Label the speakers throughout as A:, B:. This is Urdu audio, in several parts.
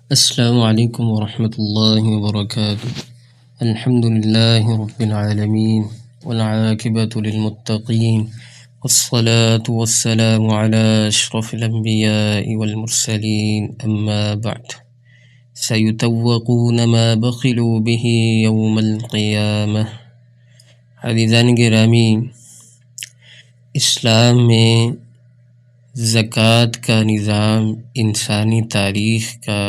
A: السلام علیکم ورحمۃ اللہ وبرکاتہ۔ الحمد للہ رب العالمین والعاقبۃ للمتقین والصلاة والسلام علی اشرف الانبیاء والمرسلین اما بعد سیطوقون ما بخلوا به یوم القیامہ۔ عزیزان گرامی، اسلام میں زکوٰۃ کا نظام انسانی تاریخ کا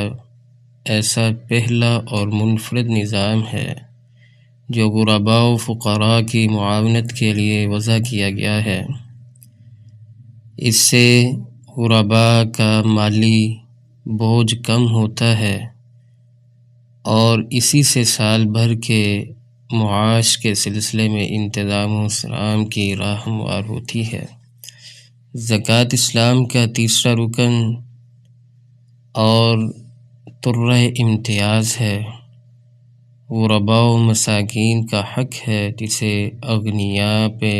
A: ایسا پہلا اور منفرد نظام ہے جو غرباء و فقراء کی معاونت کے لیے وضع کیا گیا ہے۔ اس سے غرباء کا مالی بوجھ کم ہوتا ہے اور اسی سے سال بھر کے معاش کے سلسلے میں انتظام و انصرام کی راہ ہموار ہوتی ہے۔ زکوٰۃ اسلام کا تیسرا رکن اور ترہ امتیاز ہے۔ غرباء و مساکین کا حق ہے جسے اغنیاء پہ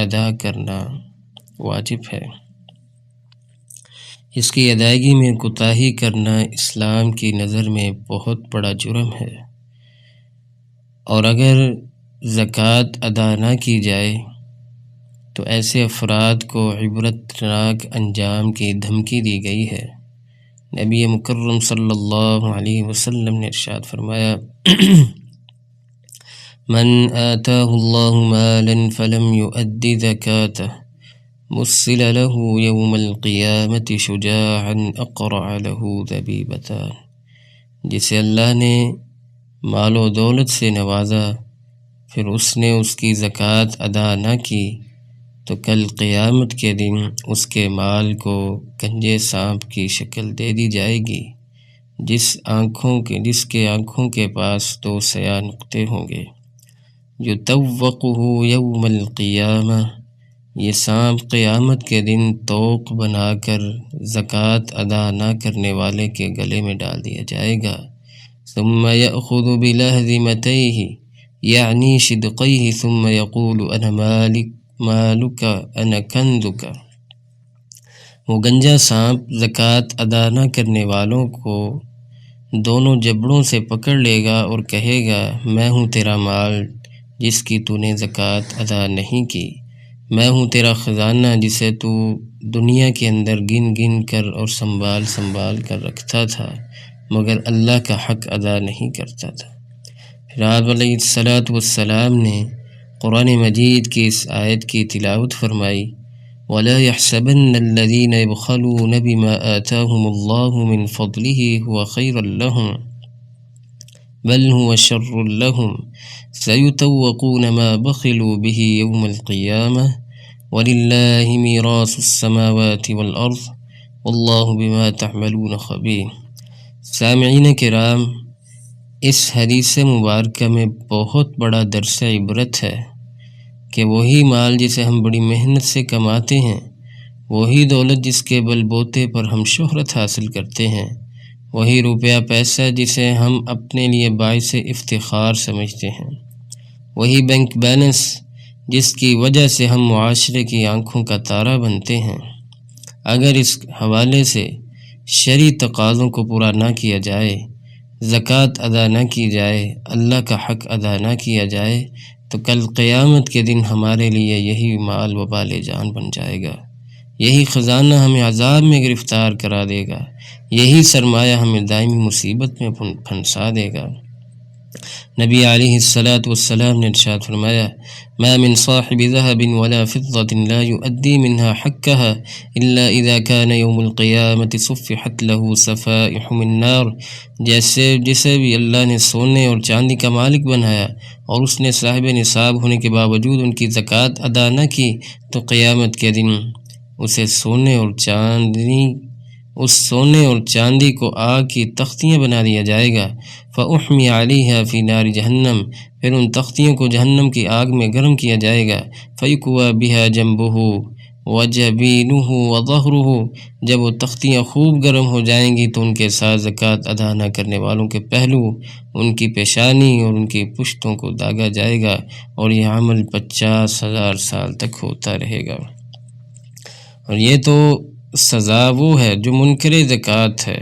A: ادا کرنا واجب ہے۔ اس کی ادائیگی میں کوتاہی کرنا اسلام کی نظر میں بہت بڑا جرم ہے، اور اگر زکوٰۃ ادا نہ کی جائے تو ایسے افراد کو عبرتناک انجام کی دھمکی دی گئی ہے۔ نبی مکرم صلی اللہ علیہ وسلم نے ارشاد فرمایا، من آتاہ اللہ مالا فلم یؤد زکاتہ مثل له یوم القیامة شجاعا اقرع له ذبیبتان۔ جسے اللہ نے مال و دولت سے نوازا پھر اس نے اس کی زکوٰۃ ادا نہ کی تو کل قیامت کے دن اس کے مال کو گنجے سانپ کی شکل دے دی جائے گی، جس کے آنکھوں کے پاس دو سیاہ نقطے ہوں گے۔ یطوقہ یوم القیامہ، یہ سانپ قیامت کے دن طوق بنا کر زکوٰۃ ادا نہ کرنے والے کے گلے میں ڈال دیا جائے گا۔ ثم یأخذ بلہذمتیہ یعنی شدقیہ ثم یقول انا مالک انا کنزک۔ وہ گنجا سانپ زکوٰۃ ادا نہ کرنے والوں کو دونوں جبڑوں سے پکڑ لے گا اور کہے گا، میں ہوں تیرا مال جس کی تو نے زکوٰۃ ادا نہیں کی، میں ہوں تیرا خزانہ جسے تو دنیا کے اندر گن گن کر اور سنبھال سنبھال کر رکھتا تھا مگر اللہ کا حق ادا نہیں کرتا تھا۔ پھر آپ علیہ السلام نے قرآن مجید کی اس آیت کی تلاوت فرمائی، وَلَا يَحْسَبَنَّ الَّذِينَ يَبْخَلُونَ بِمَا آتَاهُمُ اللَّهُ مِنْ فَضْلِهِ هُوَ خَيْرًا لَهُمْ بَلْ هُوَ شَرٌّ لَهُمْ سَيُطَوَّقُونَ مَا بَخِلُوا بِهِ يَوْمَ الْقِيَامَةِ وَلِلَّهِ مِيرَاثُ السَّمَاوَاتِ وَالْأَرْضِ وَاللَّهُ بِمَا تَعْمَلُونَ خَبِيرٌ۔ سامعین کرام، اس حدیث مبارکہ میں بہت بڑا درس عبرت ہے کہ وہی مال جسے ہم بڑی محنت سے کماتے ہیں، وہی دولت جس کے بل بوتے پر ہم شہرت حاصل کرتے ہیں، وہی روپیہ پیسہ جسے ہم اپنے لیے باعث افتخار سمجھتے ہیں، وہی بینک بیلنس جس کی وجہ سے ہم معاشرے کی آنکھوں کا تارا بنتے ہیں، اگر اس حوالے سے شرعی تقاضوں کو پورا نہ کیا جائے، زکوٰۃ ادا نہ کی جائے، اللہ کا حق ادا نہ کیا جائے تو کل قیامت کے دن ہمارے لیے یہی مال وبال جان بن جائے گا، یہی خزانہ ہمیں عذاب میں گرفتار کرا دے گا، یہی سرمایہ ہمیں دائمی مصیبت میں پھنسا دے گا۔ نبی علیہ السلام نے ارشاد فرمایا، ما من صاحب ذهب ولا فضة لا يؤدي منها حقها إلا إذا كان يوم القيامة صفحت له صفائح من نار۔ جسے بھی اللہ نے سونے اور چاندی کا مالک بنایا اور اس نے صاحب نصاب ہونے کے باوجود ان کی زکوٰۃ ادا نہ کی تو قیامت کے دن اسے سونے اور چاندی کو آگ کی تختیاں بنا دیا جائے گا۔ فأحمی علیہا فی نار جہنم، پھر ان تختیوں کو جہنم کی آگ میں گرم کیا جائے گا۔ فیکوی بہا جنبہ وجبینہ وظہرہ، جب وہ تختیاں خوب گرم ہو جائیں گی تو ان کے ساتھ زکوٰۃ ادا نہ کرنے والوں کے پہلو، ان کی پیشانی اور ان کی پشتوں کو داغا جائے گا، اور یہ عمل 50,000 سال تک ہوتا رہے گا۔ اور یہ تو سزا وہ ہے جو منکر زکوٰۃ ہے،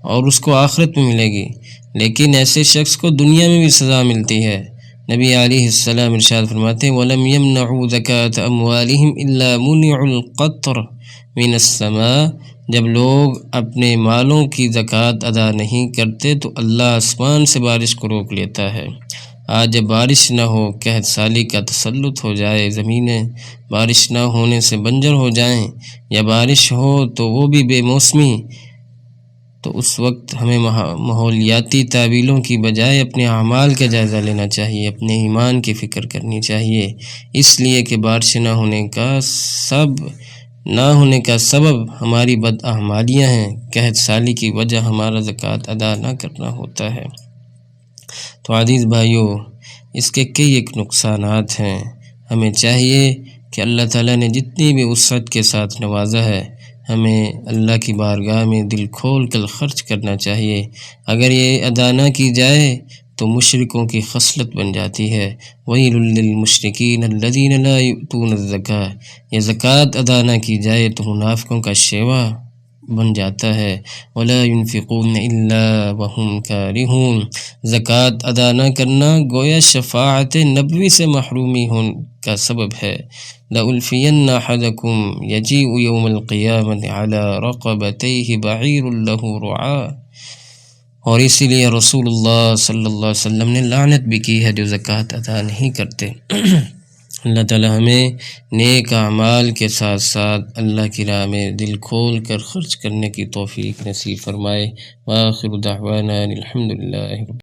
A: اور اس کو آخرت میں ملے گی، لیکن ایسے شخص کو دنیا میں بھی سزا ملتی ہے۔ نبی علیہ السلام ارشاد فرماتے ہیں وَلَمْ يَمْنَعُوا زَكَاةَ أَمْوَالِهِمْ إِلَّا مُنِعُوا الْقَطْرَ مِنَ السَّمَاءِ، جب لوگ اپنے مالوں کی زکوٰۃ ادا نہیں کرتے تو اللہ آسمان سے بارش کو روک لیتا ہے۔ آج جب بارش نہ ہو، قحط سالی کا تسلط ہو جائے، زمینیں بارش نہ ہونے سے بنجر ہو جائیں، یا بارش ہو تو وہ بھی بے موسمی، تو اس وقت ہمیں ماحولیاتی تعویلوں کی بجائے اپنے اعمال کا جائزہ لینا چاہیے، اپنے ایمان کی فکر کرنی چاہیے، اس لیے کہ بارش نہ ہونے کا سبب ہماری بداعمالیاں ہیں، قحط سالی کی وجہ ہمارا زکوٰۃ ادا نہ کرنا ہوتا ہے۔ تو عزیز بھائیو، اس کے کئی ایک نقصانات ہیں۔ ہمیں چاہیے کہ اللہ تعالیٰ نے جتنی بھی وسعت کے ساتھ نوازا ہے، ہمیں اللہ کی بارگاہ میں دل کھول کر خرچ کرنا چاہیے۔ اگر یہ ادا نہ کی جائے تو مشرکوں کی خصلت بن جاتی ہے۔ وَيْلٌ لِّلْمُشْرِكِينَ الَّذِينَ لَا يُؤْتُونَ الزَّكَاةَ، یہ زکوٰۃ ادا نہ کی جائے تو منافقوں کا شیوا بن جاتا ہے۔ وَلَا يُنْفِقُونَ إِلَّا وَهُمْ كَارِهُونَ، زکوٰۃ ادا نہ کرنا گویا شفاعت نبوی سے محرومی ہونے کا سبب ہے۔ لَأُلْفِيَنَّ أَحَدَكُمْ يَجِيءُ يَوْمَ الْقِيَامَةِ عَلَى رَقَبَتَيْهِ بَعِيرٌ لَهُ رُعَاءٌ، اور اسی لیے رسول اللہ صلی اللہ علیہ وسلم نے لعنت بھی کی ہے جو زکوٰۃ ادا نہیں کرتے۔ اللہ تعالی ہمیں نیک اعمال کے ساتھ ساتھ اللہ کی راہ میں دل کھول کر خرچ کرنے کی توفیق نصیب فرمائے۔ وآخر دعوانا الحمد للہ۔